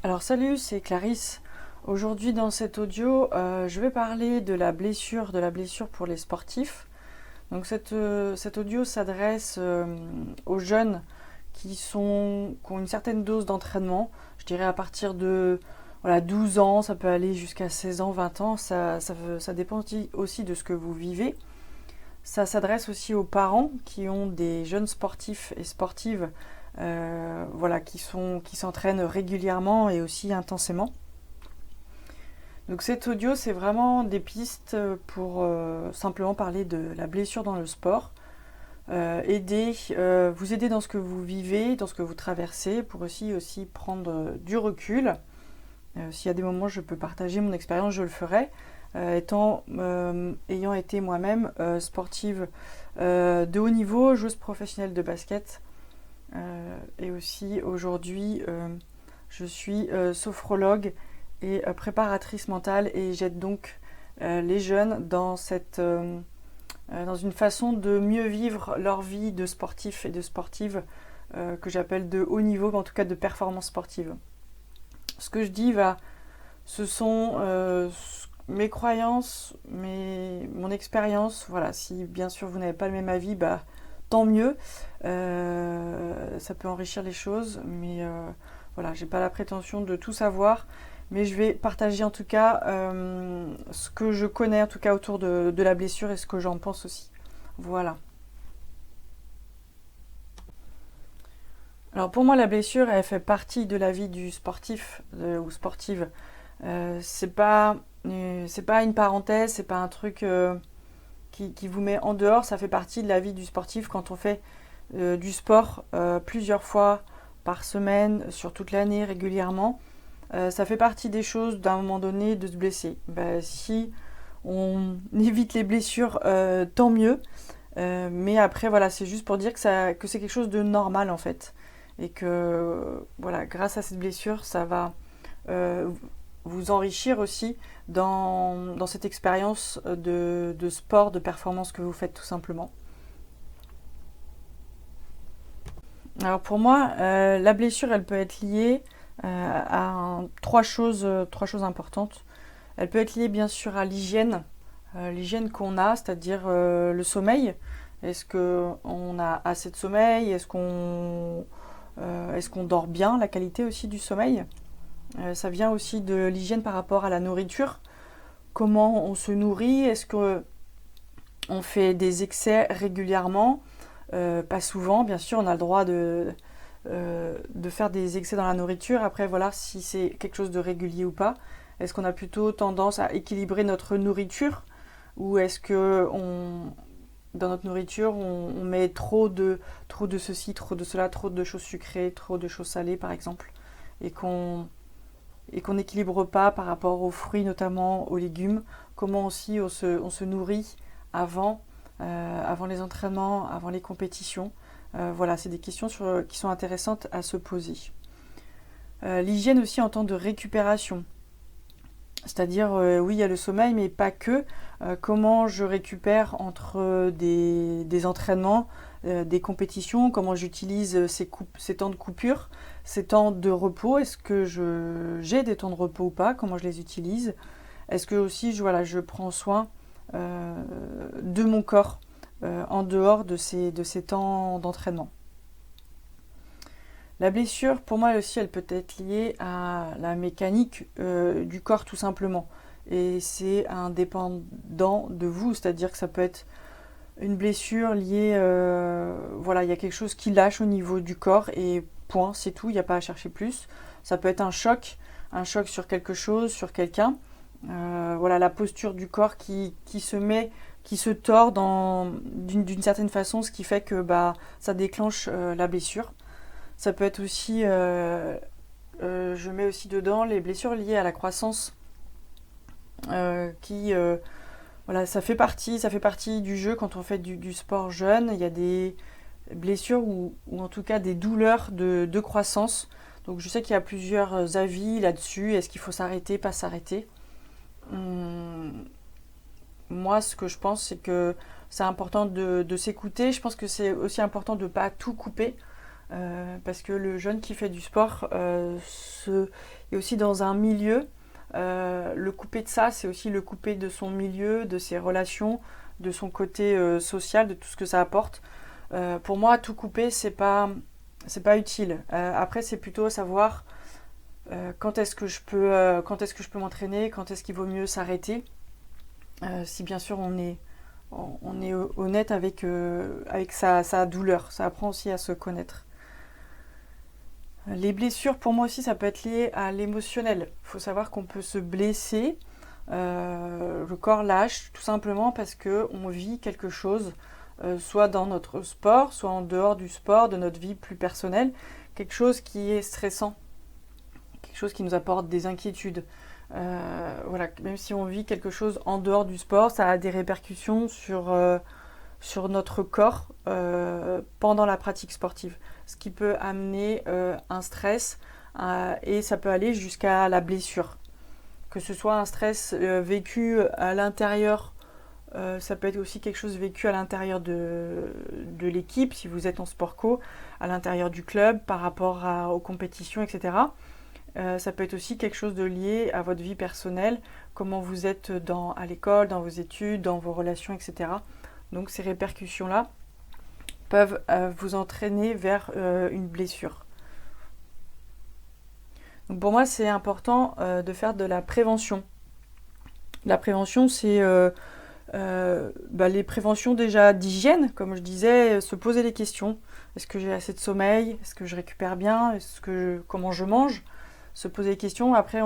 Alors salut, c'est Clarisse. Aujourd'hui dans cet audio, je vais parler de la blessure pour les sportifs. Donc cet audio s'adresse aux jeunes qui ont une certaine dose d'entraînement. Je dirais à partir de 12 ans, ça peut aller jusqu'à 16 ans, 20 ans. Ça dépend aussi de ce que vous vivez. Ça s'adresse aussi aux parents qui ont des jeunes sportifs et sportives qui s'entraînent régulièrement et aussi intensément. Donc cet audio, c'est vraiment des pistes pour simplement parler de la blessure dans le sport, vous aider dans ce que vous vivez, dans ce que vous traversez, pour aussi prendre du recul. S'il y a des moments où je peux partager mon expérience, je le ferai. Ayant été moi-même sportive de haut niveau, joueuse professionnelle de basket, et aussi aujourd'hui je suis sophrologue et préparatrice mentale et j'aide donc les jeunes dans une façon de mieux vivre leur vie de sportif et de sportive que j'appelle de haut niveau, mais en tout cas de performance sportive. Ce que je dis, ce sont mes croyances, mon expérience. Voilà, si bien sûr vous n'avez pas le même avis, tant mieux. Ça peut enrichir les choses, mais voilà, j'ai pas la prétention de tout savoir. Mais je vais partager en tout cas ce que je connais en tout cas autour de la blessure et ce que j'en pense aussi. Voilà. Alors pour moi la blessure elle fait partie de la vie du sportif ou sportive. C'est pas une parenthèse, c'est pas un truc qui vous met en dehors, ça fait partie de la vie du sportif quand on fait du sport plusieurs fois par semaine, sur toute l'année, régulièrement. Ça fait partie des choses d'un moment donné de se blesser. Si on évite les blessures, tant mieux. Mais après, voilà, c'est juste pour dire que c'est quelque chose de normal en fait. Et que voilà, grâce à cette blessure, ça va euh, vous enrichir aussi dans cette expérience de sport, de performance que vous faites tout simplement. Alors pour moi, la blessure, elle peut être liée trois choses importantes. Elle peut être liée bien sûr à l'hygiène qu'on a, c'est-à-dire le sommeil. Est-ce qu'on a assez de sommeil? Est-ce qu'on dort bien? La qualité aussi du sommeil. Ça vient aussi de l'hygiène par rapport à la nourriture. Comment on se nourrit? Est-ce qu'on fait des excès régulièrement? Pas souvent, bien sûr, on a le droit de faire des excès dans la nourriture. Après, voilà, si c'est quelque chose de régulier ou pas. Est-ce qu'on a plutôt tendance à équilibrer notre nourriture ou est-ce que dans notre nourriture, on met trop de ceci, trop de cela, trop de choses sucrées, trop de choses salées, par exemple, et qu'on n'équilibre pas par rapport aux fruits, notamment aux légumes. Comment aussi on se nourrit avant, avant les entraînements, avant les compétitions. Voilà, c'est des questions qui sont intéressantes à se poser. L'hygiène aussi en temps de récupération. C'est-à-dire, oui, il y a le sommeil, mais pas que. Comment je récupère entre des entraînements, des compétitions, comment j'utilise ces temps de coupure, ces temps de repos. Est-ce que j'ai des temps de repos ou pas? Comment je les utilise? Est-ce que aussi je prends soin de mon corps en dehors de ces temps d'entraînement? La blessure, pour moi aussi, elle peut être liée à la mécanique du corps tout simplement. Et c'est indépendant de vous, c'est-à-dire que ça peut être une blessure liée, voilà, il y a quelque chose qui lâche au niveau du corps et point, c'est tout, il n'y a pas à chercher plus. Ça peut être un choc sur quelque chose, sur quelqu'un. Voilà, la posture du corps qui se tord d'une certaine façon, ce qui fait que ça déclenche la blessure. Ça peut être aussi, je mets aussi dedans les blessures liées à la croissance, voilà, ça fait partie du jeu quand on fait du sport jeune. Il y a des blessures ou en tout cas des douleurs de croissance. Donc je sais qu'il y a plusieurs avis là-dessus. Est-ce qu'il faut s'arrêter, pas s'arrêter? Moi, ce que je pense, c'est que c'est important de s'écouter. Je pense que c'est aussi important de ne pas tout couper. parce que le jeune qui fait du sport est aussi dans un milieu. Le couper de ça, c'est aussi le couper de son milieu, de ses relations, de son côté social, de tout ce que ça apporte. Pour moi, tout couper, c'est pas utile. Après, c'est plutôt savoir quand est-ce que je peux m'entraîner, quand est-ce qu'il vaut mieux s'arrêter. Si bien sûr on est honnête avec sa douleur. Ça apprend aussi à se connaître. Les blessures, pour moi aussi, ça peut être lié à l'émotionnel. Il faut savoir qu'on peut se blesser, le corps lâche, tout simplement parce qu'on vit quelque chose, soit dans notre sport, soit en dehors du sport, de notre vie plus personnelle, quelque chose qui est stressant, quelque chose qui nous apporte des inquiétudes. Voilà, même si on vit quelque chose en dehors du sport, ça a des répercussions sur notre corps pendant la pratique sportive. Ce qui peut amener un stress et ça peut aller jusqu'à la blessure. Que ce soit un stress vécu à l'intérieur, ça peut être aussi quelque chose vécu à l'intérieur de l'équipe, si vous êtes en sport co, à l'intérieur du club, par rapport aux compétitions, etc. Ça peut être aussi quelque chose de lié à votre vie personnelle, comment vous êtes à l'école, dans vos études, dans vos relations, etc. Donc ces répercussions-là peuvent vous entraîner vers une blessure. Donc pour moi, c'est important de faire de la prévention. La prévention, c'est les préventions déjà d'hygiène, comme je disais, se poser des questions. Est-ce que j'ai assez de sommeil? Est-ce que je récupère bien? Comment je mange? Se poser des questions. Après,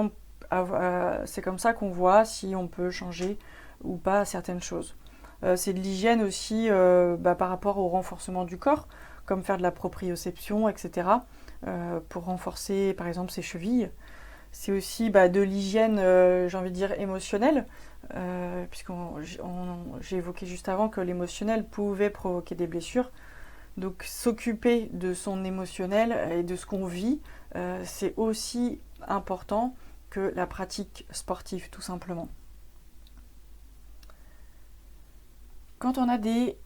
c'est comme ça qu'on voit si on peut changer ou pas certaines choses. C'est de l'hygiène aussi par rapport au renforcement du corps, comme faire de la proprioception, etc. Pour renforcer par exemple ses chevilles. C'est aussi de l'hygiène, j'ai envie de dire, émotionnelle, j'ai évoqué juste avant que l'émotionnel pouvait provoquer des blessures. Donc s'occuper de son émotionnel et de ce qu'on vit, c'est aussi important que la pratique sportive, tout simplement. Quand on a des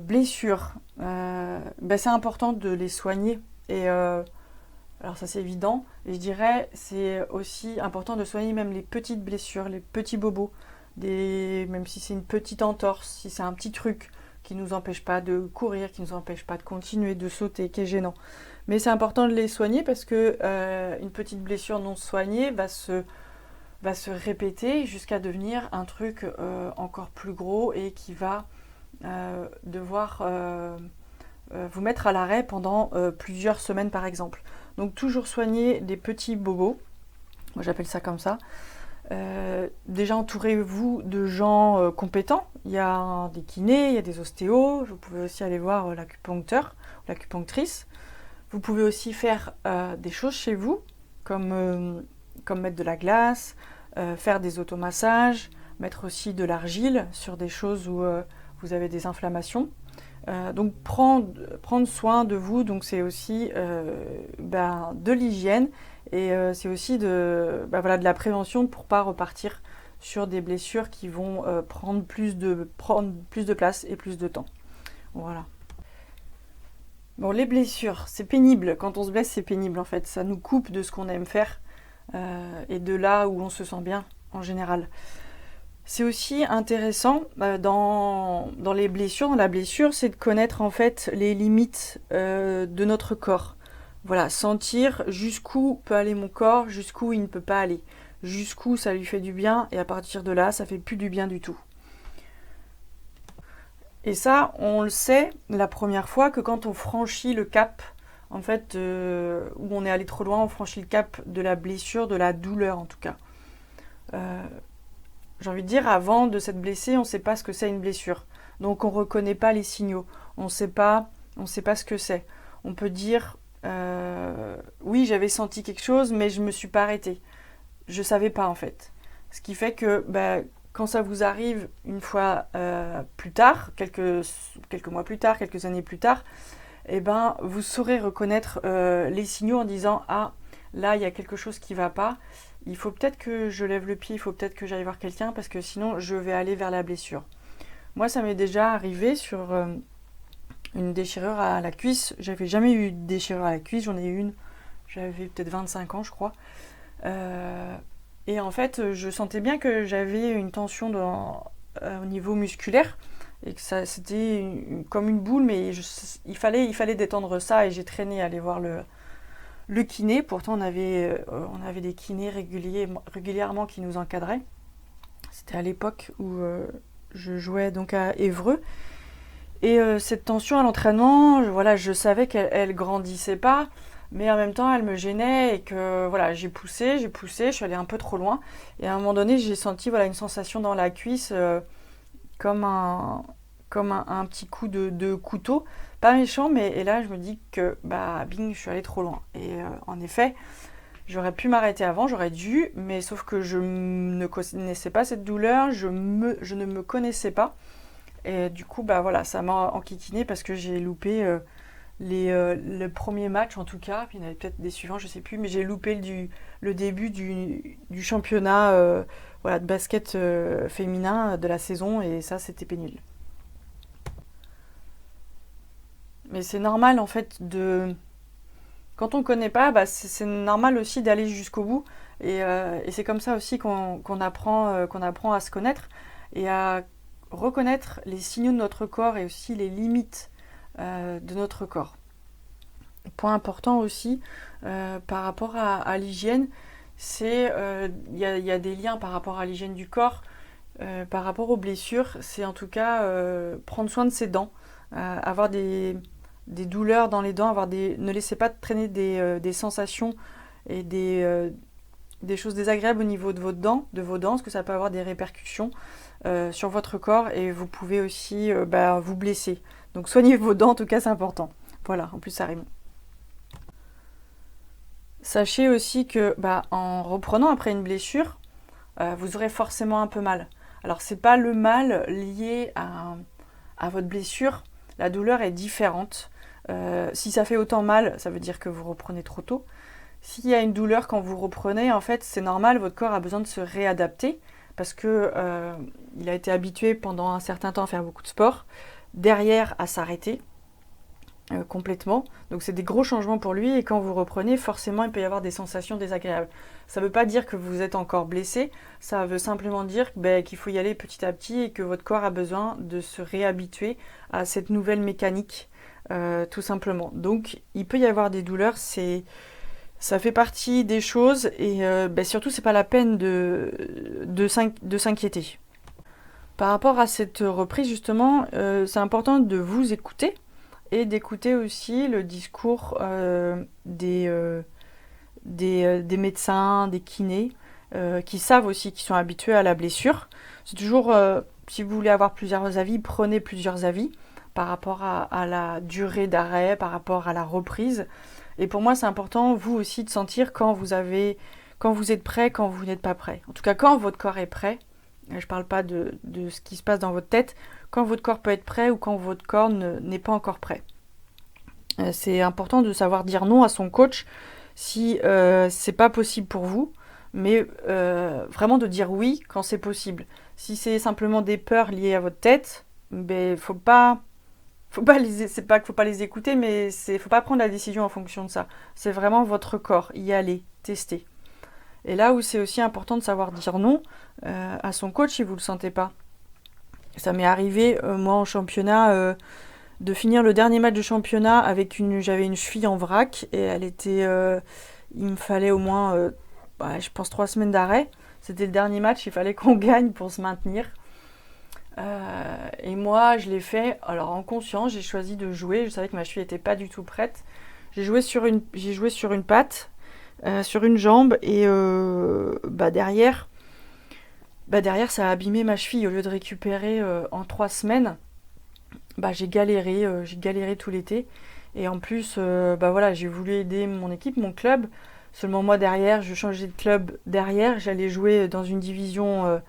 blessures, c'est important de les soigner. Et alors ça c'est évident. Et je dirais c'est aussi important de soigner même les petites blessures, les petits bobos. Même si c'est une petite entorse, si c'est un petit truc qui ne nous empêche pas de courir, qui ne nous empêche pas de continuer, de sauter, qui est gênant. Mais c'est important de les soigner parce que une petite blessure non soignée va se répéter jusqu'à devenir un truc encore plus gros et qui va devoir vous mettre à l'arrêt pendant plusieurs semaines par exemple. Donc toujours soigner des petits bobos, moi j'appelle ça comme ça. Déjà entourez-vous de gens compétents. Il y a des kinés, il y a des ostéos. Vous pouvez aussi aller voir l'acupuncteur, l'acupunctrice. Vous pouvez aussi faire des choses chez vous, comme mettre de la glace, faire des automassages, mettre aussi de l'argile sur des choses où vous avez des inflammations. Donc prendre soin de vous, donc c'est aussi de l'hygiène et c'est aussi de la prévention pour ne pas repartir sur des blessures qui vont prendre plus de place et plus de temps. Voilà. Bon, les blessures, c'est pénible. Quand on se blesse, c'est pénible en fait. Ça nous coupe de ce qu'on aime faire et de là où on se sent bien en général. C'est aussi intéressant dans les blessures, dans la blessure, c'est de connaître en fait les limites de notre corps. Voilà, sentir jusqu'où peut aller mon corps, jusqu'où il ne peut pas aller, jusqu'où ça lui fait du bien et à partir de là, ça fait plus du bien du tout. Et ça, on le sait la première fois que quand on franchit le cap, en fait, où on est allé trop loin, on franchit le cap de la blessure, de la douleur en tout cas. J'ai envie de dire, avant de s'être blessé, on ne sait pas ce que c'est une blessure. Donc on ne reconnaît pas les signaux. On ne sait pas ce que c'est. On peut dire, oui, j'avais senti quelque chose, mais je ne me suis pas arrêtée. Je ne savais pas en fait. Ce qui fait que quand ça vous arrive une fois plus tard, quelques mois plus tard, quelques années plus tard, vous saurez reconnaître les signaux en disant « Ah, là, il y a quelque chose qui ne va pas. Il faut peut-être que je lève le pied, il faut peut-être que j'aille voir quelqu'un parce que sinon, je vais aller vers la blessure. » Moi, ça m'est déjà arrivé sur une déchirure à la cuisse. J'avais jamais eu de déchirure à la cuisse, j'en ai eu une, j'avais peut-être 25 ans je crois. Et en fait, je sentais bien que j'avais une tension au niveau musculaire et que ça, c'était comme une boule, mais il fallait détendre ça et j'ai traîné à aller voir le kiné. Pourtant, on avait des kinés régulièrement qui nous encadraient. C'était à l'époque où je jouais donc à Évreux. Et cette tension à l'entraînement, je savais qu'elle grandissait pas, mais en même temps, elle me gênait et que voilà, j'ai poussé, je suis allée un peu trop loin. Et à un moment donné, j'ai senti une sensation dans la cuisse comme un petit coup de couteau. Pas méchant, mais et là, je me dis que bing, je suis allée trop loin. Et en effet, j'aurais pu m'arrêter avant, j'aurais dû, mais sauf que je ne connaissais pas cette douleur, je ne me connaissais pas. Et du coup, ça m'a enquiquiné parce que j'ai loupé le premier match en tout cas. Puis il y en avait peut-être des suivants, je sais plus, mais j'ai loupé le début du championnat de basket féminin de la saison et ça, c'était pénible. Mais c'est normal en fait quand on ne connaît pas, c'est normal aussi d'aller jusqu'au bout. Et c'est comme ça aussi qu'on apprend à se connaître et à reconnaître les signaux de notre corps et aussi les limites de notre corps. Point important aussi par rapport à l'hygiène, c'est il y a des liens par rapport à l'hygiène du corps, par rapport aux blessures, c'est en tout cas prendre soin de ses dents, avoir des douleurs dans les dents, ne laissez pas traîner des sensations et des choses désagréables au niveau de vos dents, parce que ça peut avoir des répercussions sur votre corps et vous pouvez aussi vous blesser. Donc soignez vos dents, en tout cas c'est important. Voilà, en plus ça rime. Sachez aussi que en reprenant après une blessure, vous aurez forcément un peu mal. Alors c'est pas le mal lié à votre blessure, la douleur est différente. Si ça fait autant mal, ça veut dire que vous reprenez trop tôt. S'il y a une douleur quand vous reprenez, en fait, c'est normal, votre corps a besoin de se réadapter parce que il a été habitué pendant un certain temps à faire beaucoup de sport, derrière à s'arrêter complètement. Donc c'est des gros changements pour lui et quand vous reprenez, forcément, il peut y avoir des sensations désagréables. Ça ne veut pas dire que vous êtes encore blessé, ça veut simplement dire qu'il faut y aller petit à petit et que votre corps a besoin de se réhabituer à cette nouvelle mécanique, tout simplement. Donc il peut y avoir des douleurs, ça fait partie des choses et surtout c'est pas la peine de s'inquiéter. Par rapport à cette reprise justement, c'est important de vous écouter et d'écouter aussi le discours des médecins, des kinés qui savent aussi, qui sont habitués à la blessure. C'est toujours, si vous voulez avoir plusieurs avis, prenez plusieurs avis par rapport à la durée d'arrêt, par rapport à la reprise. Et pour moi, c'est important, vous aussi, de sentir quand vous êtes prêt, quand vous n'êtes pas prêt. En tout cas, quand votre corps est prêt, je ne parle pas de ce qui se passe dans votre tête, quand votre corps peut être prêt ou quand votre corps n'est pas encore prêt. C'est important de savoir dire non à son coach si c'est pas possible pour vous, mais vraiment de dire oui quand c'est possible. Si c'est simplement des peurs liées à votre tête, faut pas c'est pas qu'il faut pas les écouter, mais faut pas prendre la décision en fonction de ça. C'est vraiment votre corps, y aller, tester. Et là où c'est aussi important de savoir dire non à son coach si vous le sentez pas. Ça m'est arrivé moi en championnat de finir le dernier match de championnat j'avais une cheville en vrac et elle était il me fallait au moins je pense 3 semaines d'arrêt. C'était le dernier match, il fallait qu'on gagne pour se maintenir. Et moi je l'ai fait alors en conscience, j'ai choisi de jouer, je savais que ma cheville était pas du tout prête. J'ai joué sur une patte, sur une jambe et derrière ça a abîmé ma cheville. Au lieu de récupérer en 3 semaines, j'ai galéré tout l'été. Et en plus, j'ai voulu aider mon équipe, mon club. Seulement moi derrière, je changeais de club derrière. J'allais jouer dans une division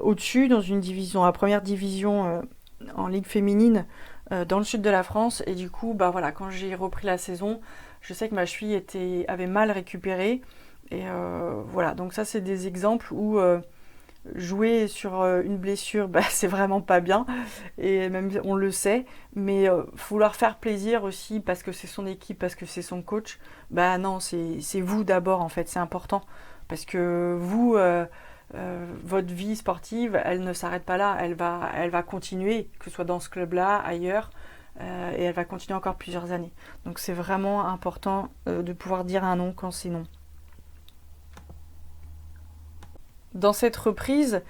au-dessus, dans la première division en ligue féminine dans le sud de la France. Et du coup, quand j'ai repris la saison, je sais que ma cheville avait mal récupéré. Et donc ça, c'est des exemples où jouer sur une blessure, bah, c'est vraiment pas bien, et même on le sait, mais vouloir faire plaisir aussi parce que c'est son équipe, parce que c'est son coach, bah non, c'est vous d'abord en fait, c'est important, parce que vous, votre vie sportive, elle ne s'arrête pas là, elle va continuer, que ce soit dans ce club-là, ailleurs, et elle va continuer encore plusieurs années. Donc c'est vraiment important de pouvoir dire un non quand c'est non. Dans cette reprise,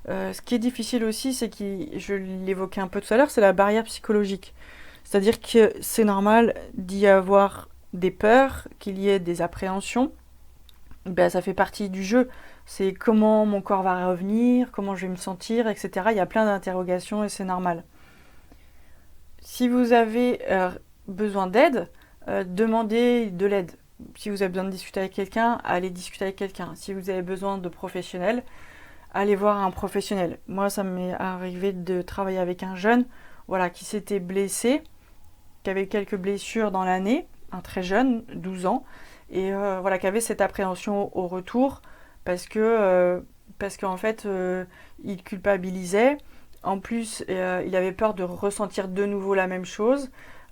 ce qui est difficile aussi, c'est que je l'évoquais un peu tout à l'heure, c'est la barrière psychologique. C'est-à-dire que c'est normal d'y avoir des peurs, qu'il y ait des appréhensions. Ben, ça fait partie du jeu. C'est comment mon corps va revenir, comment je vais me sentir, etc. Il y a plein d'interrogations et c'est normal. Si vous avez besoin d'aide, demandez de l'aide. Si vous avez besoin de discuter avec quelqu'un, allez discuter avec quelqu'un. Si vous avez besoin de professionnels, allez voir un professionnel. Moi, ça m'est arrivé de travailler avec un jeune, voilà, qui s'était blessé, qui avait quelques blessures dans l'année, un très jeune, 12 ans, et voilà, qui avait cette appréhension au retour parce qu'en fait, il culpabilisait. En plus, il avait peur de ressentir de nouveau la même chose.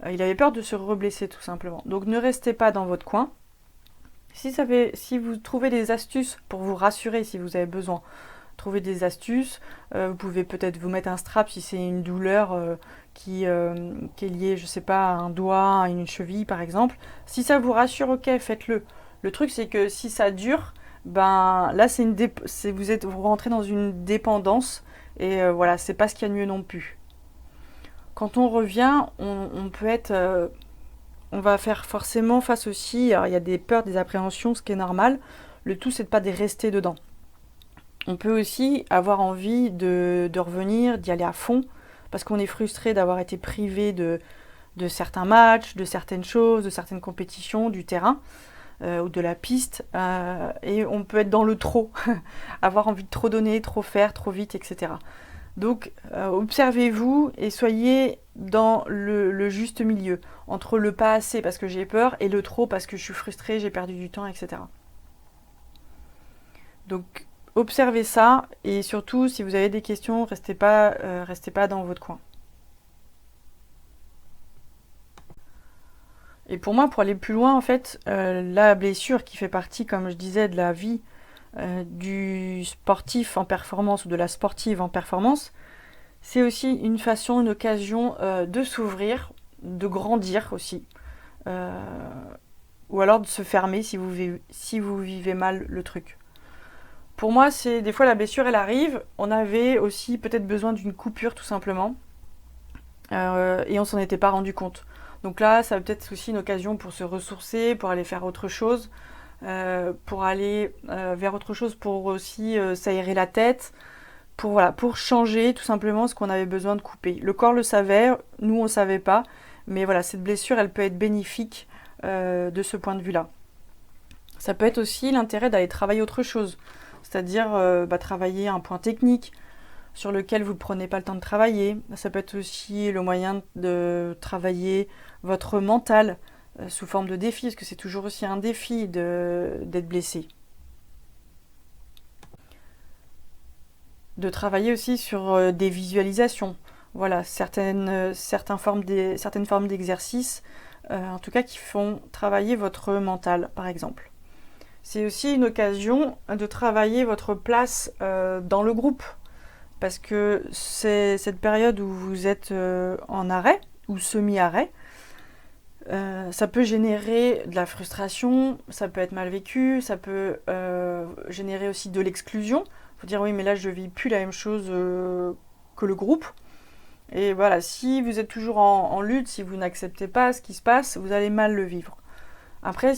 Il avait peur de se reblesser tout simplement. Donc ne restez pas dans votre coin. Si vous trouvez des astuces pour vous rassurer si vous avez besoin, trouvez des astuces. Vous pouvez peut-être vous mettre un strap si c'est une douleur qui est liée, je sais pas, à un doigt, à une cheville par exemple. Si ça vous rassure, ok, faites-le. Le truc c'est que si ça dure, ben là vous rentrez dans une dépendance et voilà, c'est pas ce qu'il y a de mieux non plus. Quand on revient, on peut être on va faire forcément face aussi, alors il y a des peurs, des appréhensions, ce qui est normal. Le tout, c'est de pas de rester dedans. On peut aussi avoir envie de revenir, d'y aller à fond, parce qu'on est frustré d'avoir été privé de certains matchs, de certaines choses, de certaines compétitions, du terrain ou de la piste. Et on peut être dans le trop, avoir envie de trop donner, trop faire, trop vite, etc. Donc observez-vous et soyez dans le juste milieu, entre le pas assez parce que j'ai peur et le trop parce que je suis frustrée, j'ai perdu du temps, etc. Donc observez ça et surtout si vous avez des questions, restez pas dans votre coin. Et pour moi, pour aller plus loin, en fait, la blessure qui fait partie, comme je disais, de la vie du sportif en performance ou de la sportive en performance, c'est aussi une façon, une occasion de s'ouvrir, de grandir aussi, ou alors de se fermer si vous vivez mal le truc. Pour moi, c'est des fois la blessure, elle arrive, on avait aussi peut-être besoin d'une coupure tout simplement, et on s'en était pas rendu compte. Donc là, ça peut être aussi une occasion pour se ressourcer, pour aller faire autre chose, pour aller vers autre chose, pour aussi s'aérer la tête, pour changer tout simplement ce qu'on avait besoin de couper. Le corps le savait, nous on ne savait pas, mais voilà, cette blessure, elle peut être bénéfique de ce point de vue-là. Ça peut être aussi l'intérêt d'aller travailler autre chose, c'est-à-dire travailler un point technique sur lequel vous ne prenez pas le temps de travailler. Ça peut être aussi le moyen de travailler votre mental sous forme de défi, parce que c'est toujours aussi un défi d'être blessé. De travailler aussi sur des visualisations. Voilà, certaines formes d'exercices, en tout cas qui font travailler votre mental, par exemple. C'est aussi une occasion de travailler votre place dans le groupe, parce que c'est cette période où vous êtes en arrêt ou semi-arrêt. Ça peut générer de la frustration, ça peut être mal vécu, ça peut générer aussi de l'exclusion. Il faut dire oui, mais là je ne vis plus la même chose que le groupe. Et voilà, si vous êtes toujours en lutte, si vous n'acceptez pas ce qui se passe, vous allez mal le vivre. Après,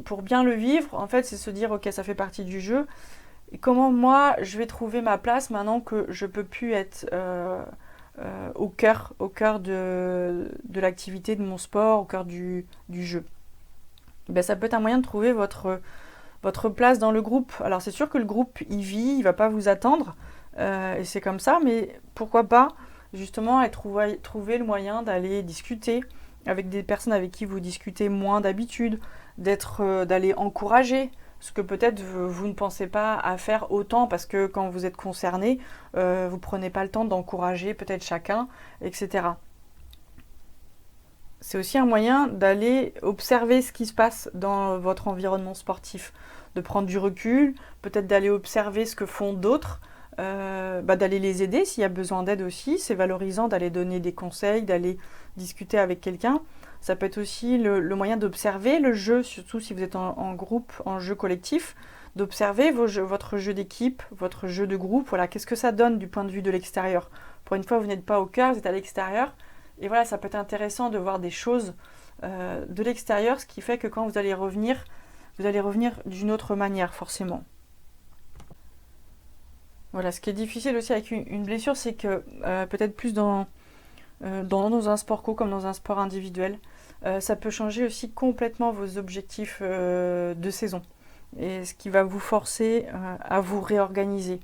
pour bien le vivre, en fait, c'est se dire ok, ça fait partie du jeu. Et comment moi je vais trouver ma place maintenant que je ne peux plus être au cœur de l'activité, de mon sport, au cœur du jeu. Ben, ça peut être un moyen de trouver votre place dans le groupe. Alors c'est sûr que le groupe il vit, il ne va pas vous attendre, et c'est comme ça, mais pourquoi pas justement trouver le moyen d'aller discuter avec des personnes avec qui vous discutez moins d'habitude, d'aller encourager ce que peut-être vous ne pensez pas à faire autant parce que quand vous êtes concerné, vous prenez pas le temps d'encourager peut-être chacun, etc. C'est aussi un moyen d'aller observer ce qui se passe dans votre environnement sportif, de prendre du recul, peut-être d'aller observer ce que font d'autres, d'aller les aider s'il y a besoin d'aide aussi. C'est valorisant d'aller donner des conseils, d'aller discuter avec quelqu'un. Ça peut être aussi le moyen d'observer le jeu, surtout si vous êtes en groupe, en jeu collectif, d'observer votre jeu d'équipe, votre jeu de groupe. Voilà, qu'est-ce que ça donne du point de vue de l'extérieur. Pour une fois, vous n'êtes pas au cœur, vous êtes à l'extérieur. Et voilà, ça peut être intéressant de voir des choses de l'extérieur, ce qui fait que quand vous allez revenir d'une autre manière, forcément. Voilà, ce qui est difficile aussi avec une blessure, c'est que peut-être plus dans un sport co comme dans un sport individuel, ça peut changer aussi complètement vos objectifs de saison. Et ce qui va vous forcer à vous réorganiser.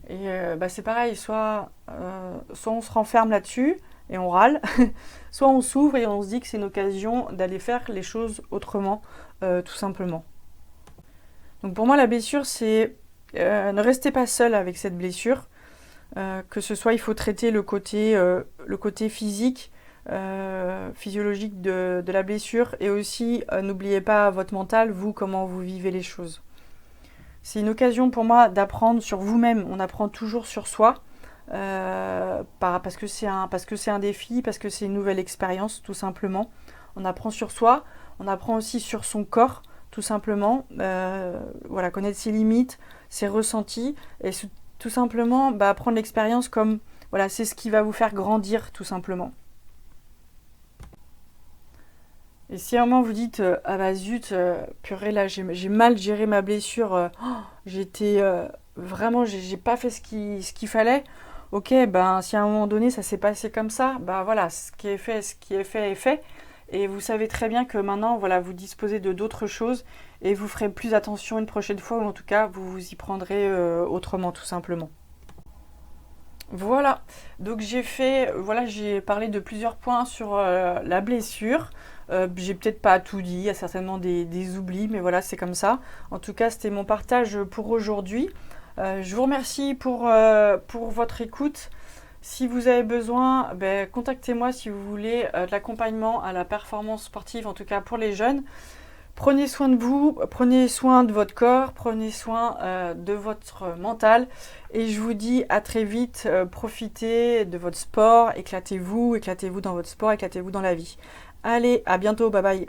Et c'est pareil, soit on se renferme là-dessus, et on râle, soit on s'ouvre et on se dit que c'est une occasion d'aller faire les choses autrement, tout simplement. Donc pour moi, la blessure, c'est ne restez pas seul avec cette blessure, que ce soit, il faut traiter le côté physique, physiologique de la blessure, et aussi n'oubliez pas votre mental, vous, comment vous vivez les choses. C'est une occasion pour moi d'apprendre sur vous-même, on apprend toujours sur soi, parce que c'est un défi, parce que c'est une nouvelle expérience, tout simplement. On apprend sur soi, on apprend aussi sur son corps, tout simplement. Voilà, connaître ses limites, ses ressentis, et tout simplement prendre l'expérience comme, voilà, c'est ce qui va vous faire grandir, tout simplement. Et si à un moment vous dites ah bah zut, purée là j'ai mal géré ma blessure, j'étais vraiment j'ai pas fait ce qu'il fallait. Ok, si à un moment donné ça s'est passé comme ça, voilà, ce qui est fait est fait. Et vous savez très bien que maintenant, voilà, vous disposez de d'autres choses et vous ferez plus attention une prochaine fois, ou en tout cas vous vous y prendrez autrement, tout simplement. Voilà, donc j'ai parlé de plusieurs points sur la blessure. J'ai peut-être pas tout dit, il y a certainement des oublis, mais voilà, c'est comme ça. En tout cas, c'était mon partage pour aujourd'hui. Je vous remercie pour votre écoute. Si vous avez besoin, contactez-moi si vous voulez de l'accompagnement à la performance sportive, en tout cas pour les jeunes. Prenez soin de vous, prenez soin de votre corps, prenez soin de votre mental. Et je vous dis à très vite, profitez de votre sport, éclatez-vous dans votre sport, éclatez-vous dans la vie. Allez, à bientôt, bye bye.